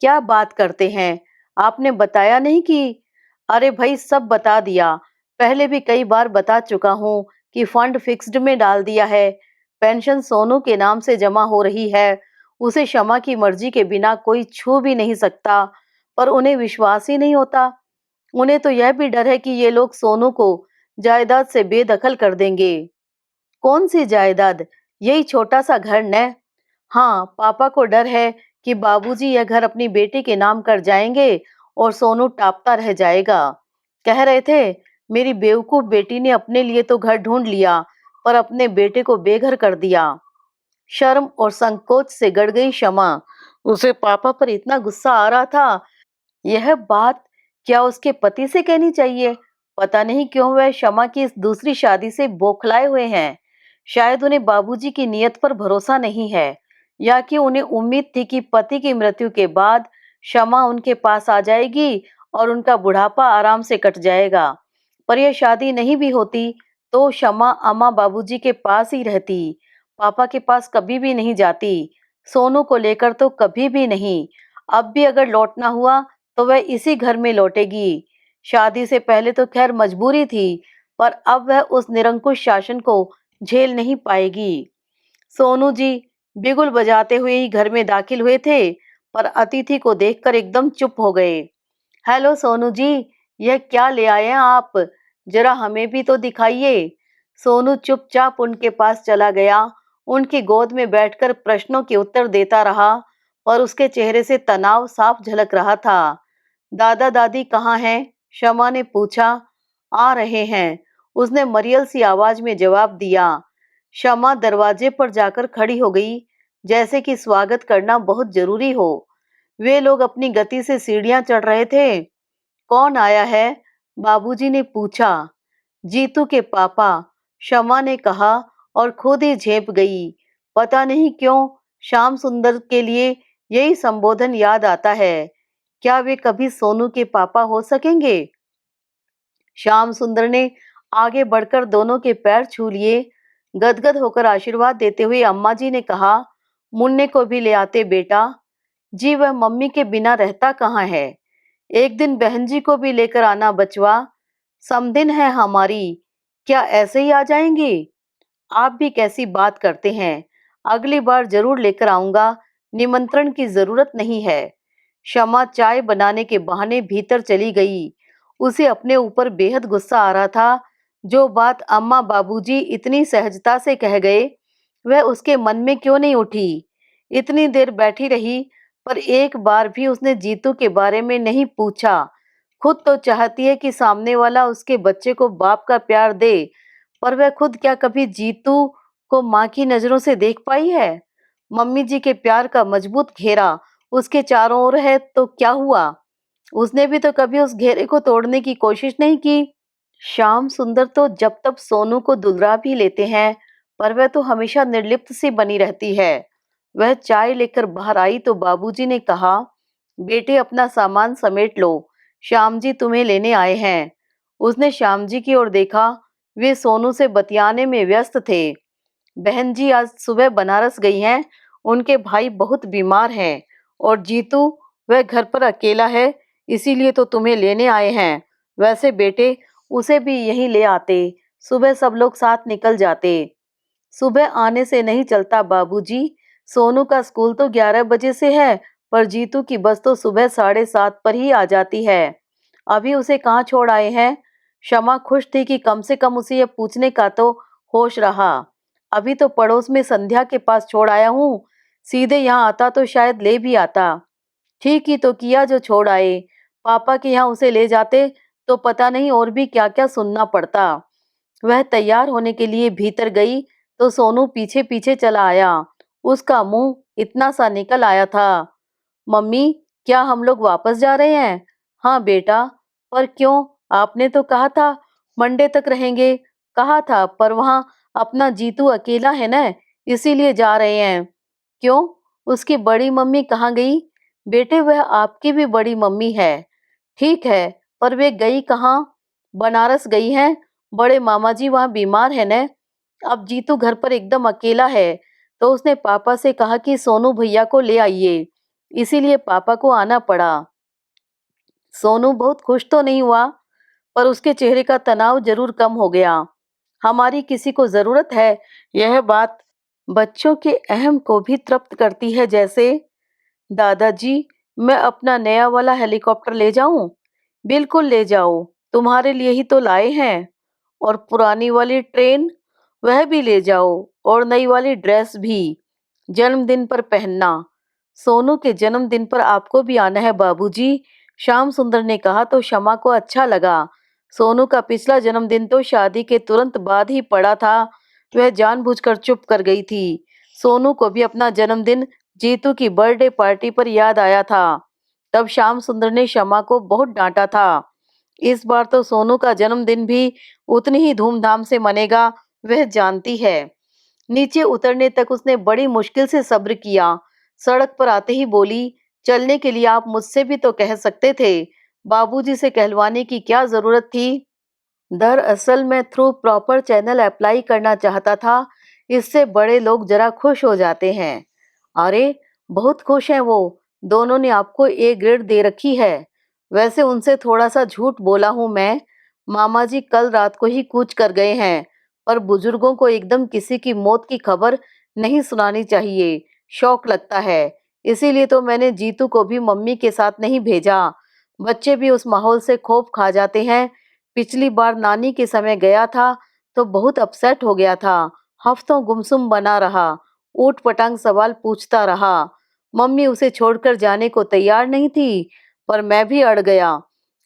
क्या बात करते हैं, आपने बताया नहीं कि? अरे भाई, सब बता दिया। पहले भी कई बार बता चुका हूँ कि फंड फिक्स्ड में डाल दिया है। पेंशन सोनू के नाम से जमा हो रही है। उसे क्षमा की मर्जी के बिना कोई छू भी नहीं सकता। पर उन्हें विश्वास ही नहीं होता। उन्हें तो यह भी डर है कि ये लोग सोनू को जायदाद से बेदखल कर देंगे। कौन सी जायदाद? यही छोटा सा घर न। हाँ, पापा को डर है कि बाबूजी यह घर अपनी बेटी के नाम कर जाएंगे और सोनू टापता रह जाएगा। कह रहे थे मेरी बेवकूफ बेटी ने अपने लिए तो घर ढूंढ लिया, पर अपने बेटे को बेघर कर दिया। शर्म और संकोच से गड़ गई क्षमा। उसे पापा पर इतना गुस्सा आ रहा था। यह बात क्या उसके पति से कहनी चाहिए? पता नहीं क्यों वह क्षमा की इस दूसरी शादी से बौखलाए हुए हैं। शायद उन्हें बाबूजी की नीयत पर भरोसा नहीं है, या कि उन्हें उम्मीद थी कि पति की मृत्यु के बाद क्षमा उनके पास आ जाएगी और उनका बुढ़ापा आराम से कट जाएगा। पर यह शादी नहीं भी होती तो क्षमा अम्मा बाबूजी के पास ही रहती। पापा के पास कभी भी नहीं जाती। सोनू को लेकर तो कभी भी नहीं। अब भी अगर लौटना हुआ तो वह इसी घर में लौटेगी। शादी से पहले तो खैर मजबूरी थी, पर अब वह उस निरंकुश शासन को झेल नहीं पाएगी। सोनू जी बिगुल बजाते हुए ही घर में दाखिल हुए थे, पर अतिथि को देखकर एकदम चुप हो गए। हेलो सोनू जी, यह क्या ले आए हैं आप? जरा हमें भी तो दिखाइए। सोनू चुपचाप उनके पास चला गया। उनकी गोद में बैठकर प्रश्नों के उत्तर देता रहा, और उसके चेहरे से तनाव साफ झलक रहा था। दादा दादी कहाँ हैं? शमा ने पूछा। आ रहे हैं, उसने मरियल सी आवाज में जवाब दिया। शमा दरवाजे पर जाकर खड़ी हो गई, जैसे कि स्वागत करना बहुत जरूरी हो। वे लोग अपनी गति से सीढ़ियां चढ़ रहे थे। कौन आया है? बाबूजी ने पूछा। जीतू के पापा, शमा ने कहा और खुद ही झेप गई। पता नहीं क्यों श्याम सुंदर के लिए यही संबोधन याद आता है। क्या वे कभी सोनू के पापा हो सकेंगे? श्याम सुंदर ने आगे बढ़कर दोनों के पैर छू लिए। गदगद होकर आशीर्वाद देते हुए अम्मा जी ने कहा, मुन्ने को भी ले आते बेटा। जी, वह मम्मी के बिना रहता कहाँ है। एक दिन बहन जी को भी लेकर आना बचवा। समदिन है हमारी, क्या ऐसे ही आ जाएंगी? आप भी कैसी बात करते हैं। अगली बार जरूर लेकर आऊंगा, निमंत्रण की जरूरत नहीं है। शमा चाय बनाने के बहाने भीतर चली गई। उसे अपने ऊपर बेहद गुस्सा आ रहा था। जो बात अम्मा बाबूजी इतनी सहजता से कह गए, वह उसके मन में क्यों नहीं उठी? इतनी देर बैठी रही, पर एक बार भी उसने जीतू के बारे में नहीं पूछा। खुद तो चाहती है कि सामने वाला उसके बच्चे को बाप का प्यार दे, पर वह खुद क्या कभी जीतू को माँ की नजरों से देख पाई है? मम्मी जी के प्यार का मजबूत घेरा उसके चारों ओर है तो क्या हुआ? उसने भी तो कभी उस घेरे को तोड़ने की कोशिश नहीं की। श्याम सुंदर तो जब तब सोनू को दुलरा भी लेते हैं, पर वह तो हमेशा निर्लिप्त सी बनी रहती है। वह चाय लेकर बाहर आई तो बाबूजी ने कहा, बेटे अपना सामान समेट लो, श्याम जी तुम्हें लेने आए हैं। उसने श्याम जी की ओर देखा, वे सोनू से बतियाने में व्यस्त थे। बहन जी आज सुबह बनारस गई हैं, उनके भाई बहुत बीमार हैं और जीतू वह घर पर अकेला है, इसीलिए तो तुम्हें लेने आए हैं। वैसे बेटे उसे भी यहीं ले आते, सुबह सब लोग साथ निकल जाते। सुबह आने से नहीं चलता बाबूजी, सोनू का स्कूल तो 11 बजे से है, पर जीतू की बस तो सुबह 7:30 पर ही आ जाती है। अभी उसे कहाँ छोड़ आए हैं? शमा खुश थी कि कम से कम उसे यह पूछने का तो होश रहा। अभी तो पड़ोस में संध्या के पास छोड़ आया हूँ, सीधे यहाँ आता तो शायद ले भी आता। ठीक ही तो किया जो छोड़ आए, पापा के यहाँ उसे ले जाते तो पता नहीं और भी क्या क्या सुनना पड़ता। वह तैयार होने के लिए भीतर गई तो सोनू पीछे पीछे चला आया। उसका मुंह इतना सा निकल आया था, मम्मी क्या हम लोग वापस जा रहे हैं? हाँ बेटा, पर क्यों? आपने तो कहा था मंडे तक रहेंगे। कहा था, पर वहां अपना जीतू अकेला है ना, इसीलिए जा रहे हैं। क्यों? उसकी बड़ी मम्मी कहाँ गई? बेटे वह आपकी भी बड़ी मम्मी है। ठीक है, पर वे गई कहाँ? बनारस गई हैं। बड़े मामा जी वहाँ बीमार है न। अब जीतू घर पर एकदम अकेला है, तो उसने पापा से कहा कि सोनू भैया को ले आइए, इसीलिए पापा को आना पड़ा। सोनू बहुत खुश तो नहीं हुआ, पर उसके चेहरे का तनाव जरूर कम हो गया। हमारी किसी को जरूरत है, यह बात बच्चों के अहम को भी तृप्त करती है। जैसे दादाजी, मैं अपना नया वाला हेलीकॉप्टर ले जाऊं? बिल्कुल ले जाओ, तुम्हारे लिए ही तो लाए हैं। और पुरानी वाली ट्रेन, वह भी ले जाओ, और नई वाली ड्रेस भी, जन्मदिन पर पहनना। सोनू के जन्मदिन पर आपको भी आना है बाबूजी, श्याम सुंदर ने कहा तो शमा को अच्छा लगा। सोनू का पिछला जन्मदिन तो शादी के तुरंत बाद ही पड़ा था, वह जानबूझकर चुप कर गई थी। सोनू को भी अपना जन्मदिन जीतू की बर्थडे पार्टी पर याद आया था। तब श्याम सुंदर ने शमा को बहुत डांटा था। इस बार तो सोनू का जन्मदिन भी उतनी ही धूमधाम से मनेगा, वह जानती है। नीचे उतरने तक उसने बड़ी मुश्किल से सब्र किया। सड़क पर आते ही बोली, चलने के लिए आप मुझसे भी तो कह सकते थे, बाबूजी से कहलवाने की क्या जरूरत थी? दरअसल मैं थ्रू प्रॉपर चैनल अप्लाई करना चाहता था, इससे बड़े लोग जरा खुश हो जाते हैं। अरे बहुत खुश हैं वो, दोनों ने आपको ए ग्रेड दे रखी है। वैसे उनसे थोड़ा सा झूठ बोला हूँ मैं, मामा जी कल रात को ही कूच कर गए हैं, पर बुजुर्गों को एकदम किसी की मौत की खबर नहीं सुनानी चाहिए, शौक लगता है। इसीलिए तो मैंने जीतू को भी मम्मी के साथ नहीं भेजा, बच्चे भी उस माहौल से खौफ खा जाते हैं। पिछली बार नानी के समय गया था तो बहुत अपसेट हो गया था, हफ्तों गुमसुम बना रहा, ऊट पटांग सवाल पूछता रहा। मम्मी उसे छोड़कर जाने को तैयार नहीं थी, पर मैं भी अड़ गया।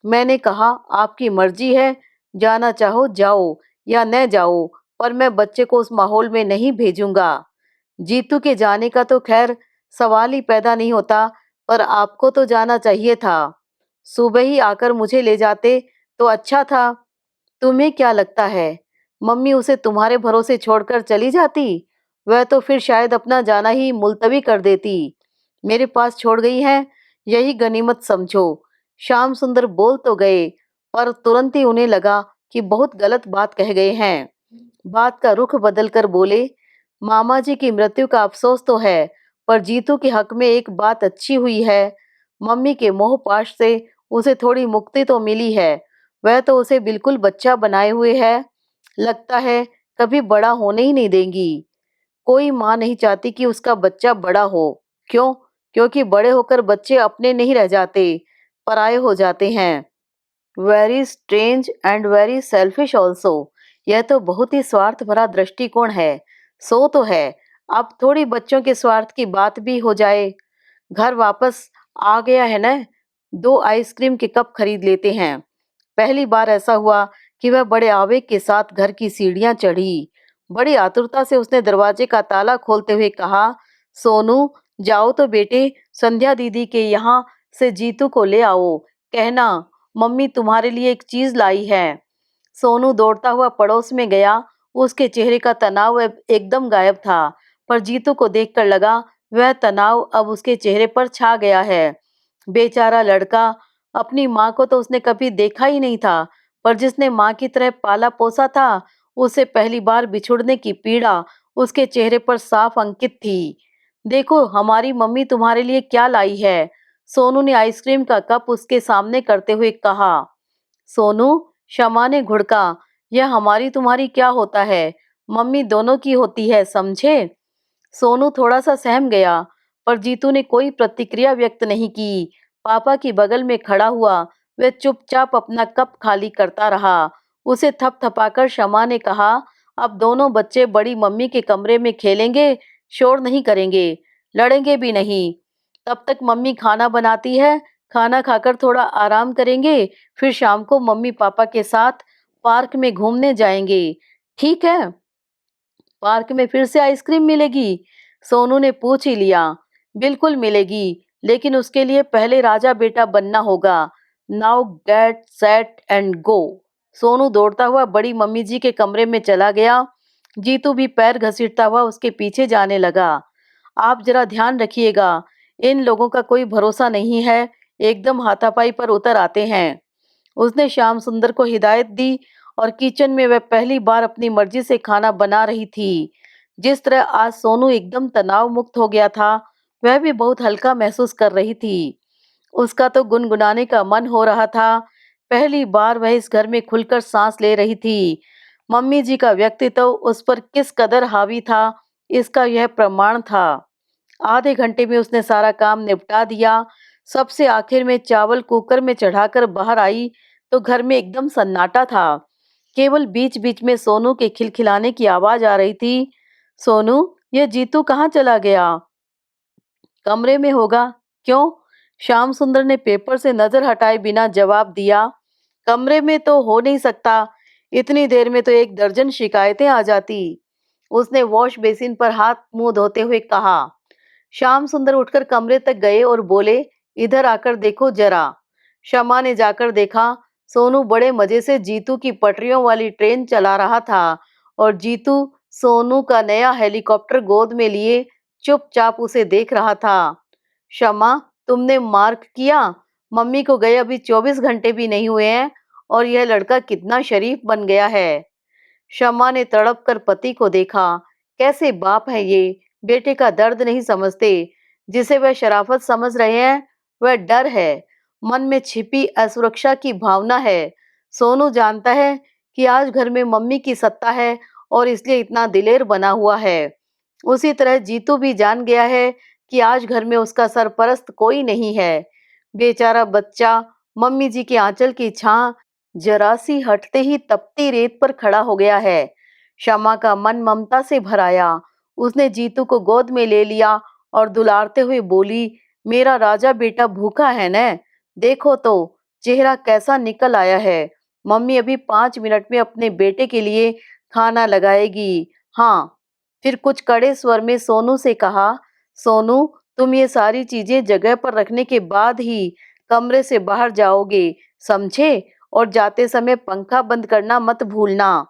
मैंने कहा आपकी मर्जी है, जाना चाहो जाओ या न जाओ, पर मैं बच्चे को उस माहौल में नहीं भेजूंगा। जीतू के जाने का तो खैर सवाल ही पैदा नहीं होता, पर आपको तो जाना चाहिए था। सुबह ही आकर मुझे ले जाते तो अच्छा था। तुम्हें क्या लगता है, मम्मी उसे तुम्हारे भरोसे छोड़कर चली जाती? वह तो फिर शायद अपना जाना ही मुलतवी कर देती। मेरे पास छोड़ गई है, यही गनीमत समझो। श्याम सुंदर बोल तो गए, पर तुरंत ही उन्हें लगा कि बहुत गलत बात कह गए हैं। बात का रुख बदलकर बोले, मामा जी की मृत्यु का अफसोस तो है, पर जीतू के हक में एक बात अच्छी हुई है। मम्मी के मोह पाश से उसे थोड़ी मुक्ति तो मिली है। वह तो उसे बिल्कुल बच्चा बनाए हुए है, लगता है कभी बड़ा होने ही नहीं देंगी। कोई माँ नहीं चाहती कि उसका बच्चा बड़ा हो। क्यों? क्योंकि बड़े होकर बच्चे अपने नहीं रह जाते, पराये हो जाते हैं। Very strange and very selfish also. यह तो बहुत ही स्वार्थ भरा दृष्टिकोण है। सो तो है, अब थोड़ी बच्चों के स्वार्थ की बात भी हो जाए। घर वापस आ गया है न, 2 आइसक्रीम के कप खरीद लेते हैं। पहली बार ऐसा हुआ कि वह बड़े आवेग के साथ घर की सीढ़ियां चढ़ी। बड़ी आतुरता से उसने दरवाजे का ताला खोलते हुए कहा, सोनू, जाओ तो बेटे, संध्या दीदी के यहाँ से जीतू को ले आओ। कहना, मम्मी तुम्हारे लिए एक चीज लाई है। सोनू दौड़ता हुआ पड़ोस में गया। उसके चेहरे का तनाव अब एकदम गायब था, पर जीतू को देखकर लगा वह तनाव अब उसके चेहरे पर छा गया है। बेचारा लड़का, अपनी माँ को तो उसने कभी देखा ही नहीं था, पर जिसने माँ की तरह पाला पोसा था, उसे पहली बार बिछुड़ने की पीड़ा उसके चेहरे पर साफ अंकित थी। देखो हमारी मम्मी तुम्हारे लिए क्या लाई है। सोनू ने आइसक्रीम का कप उसके सामने करते हुए कहा। सोनू, शमा ने घुड़का, यह हमारी तुम्हारी क्या होता है, मम्मी दोनों की होती है, समझे। सोनू थोड़ा सा सहम गया, पर जीतू ने कोई प्रतिक्रिया व्यक्त नहीं की। पापा की बगल में खड़ा हुआ वह चुपचाप अपना कप खाली करता रहा। उसे थपथपाकर शमा ने कहा, अब दोनों बच्चे बड़ी मम्मी के कमरे में खेलेंगे, शोर नहीं करेंगे, लड़ेंगे भी नहीं। तब तक मम्मी खाना बनाती है, खाना खाकर थोड़ा आराम करेंगे, फिर शाम को मम्मी पापा के साथ पार्क में घूमने जाएंगे। ठीक है। पार्क में फिर से आइसक्रीम मिलेगी? सोनू ने पूछ ही लिया। बिल्कुल मिलेगी, लेकिन उसके लिए पहले राजा बेटा बनना होगा। Now get set and go. Sonu दौड़ता हुआ बड़ी मम्मी जी के कमरे में चला गया। जीतू भी पैर घसीटता हुआ उसके पीछे जाने लगा। आप जरा ध्यान रखिएगा, इन लोगों का कोई भरोसा नहीं है, एकदम हाथापाई पर उतर आते हैं। उसने श्याम सुंदर को हिदायत दी और किचन में वह पहली बार अपनी मर्जी से खाना बना रही थी। जिस तरह आज सोनू एकदम तनाव मुक्त हो गया था, वह भी बहुत हल्का महसूस कर रही थी। उसका तो गुनगुनाने का मन हो रहा था। पहली बार वह इस घर में खुलकर सांस ले रही थी। मम्मी जी का व्यक्तित्व उस पर किस कदर हावी था, इसका यह प्रमाण था। आधे घंटे में उसने सारा काम निपटा दिया। सबसे आखिर में चावल कुकर में चढ़ाकर बाहर आई तो घर में एकदम सन्नाटा था। केवल बीच बीच में सोनू के खिलखिलाने की आवाज आ रही थी। सोनू, ये जीतू कहाँ चला गया? कमरे में होगा। क्यों? श्याम सुंदर ने पेपर से नजर हटाए बिना जवाब दिया। कमरे में तो हो नहीं सकता, इतनी देर में तो 1 दर्जन शिकायतें आ जाती। उसने वॉश बेसिन पर हाथ मुंह धोते हुए कहा। श्याम सुंदर उठकर कमरे तक गए और बोले, इधर आकर देखो जरा। शमा ने जाकर देखा। सोनू बड़े मजे से जीतू की पटरियों वाली ट्रेन चला रहा था और जीतू सोनू का नया हेलीकॉप्टर गोद में लिए चुपचाप उसे देख रहा था। शमा, तुमने मार्क किया, मम्मी को गए अभी 24 घंटे भी नहीं हुए हैं और यह लड़का कितना शरीफ बन गया है। शमा ने तड़प कर पति को देखा। कैसे बाप है ये, बेटे का दर्द नहीं समझते। जिसे वह शराफत समझ रहे हैं, वह डर है, मन में छिपी असुरक्षा की भावना है। सोनू जानता है कि आज घर में मम्मी की सत्ता है और इसलिए इतना दिलेर बना हुआ है। उसी तरह जीतू भी जान गया है कि आज घर में उसका सरपरस्त कोई नहीं है। बेचारा बच्चा मम्मी जी के आंचल की छां जरा सी हटते ही तपती रेत पर खड़ा हो गया है। शमा का मन ममता से भर आया। उसने जीतू को गोद में ले लिया और दुलारते हुए बोली, मेरा राजा बेटा भूखा है न, देखो तो चेहरा कैसा निकल आया है। मम्मी अभी 5 मिनट में अपने बेटे के लिए खाना लगाएगी। हाँ। फिर कुछ कड़े स्वर में सोनू से कहा, सोनू, तुम ये सारी चीजें जगह पर रखने के बाद ही कमरे से बाहर जाओगे, समझे? और जाते समय पंखा बंद करना मत भूलना।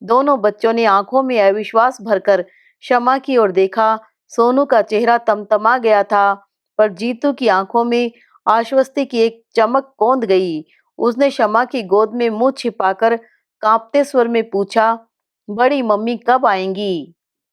दोनों बच्चों ने आंखों में अविश्वास भरकर शमा की ओर देखा। सोनू का चेहरा तमतमा गया था, पर जीतू की आंखों में आश्वस्ति की एक चमक कौंध गई। उसने शमा की गोद में मुंह छिपाकर कांपते स्वर में पूछा, बड़ी मम्मी कब आएंगी?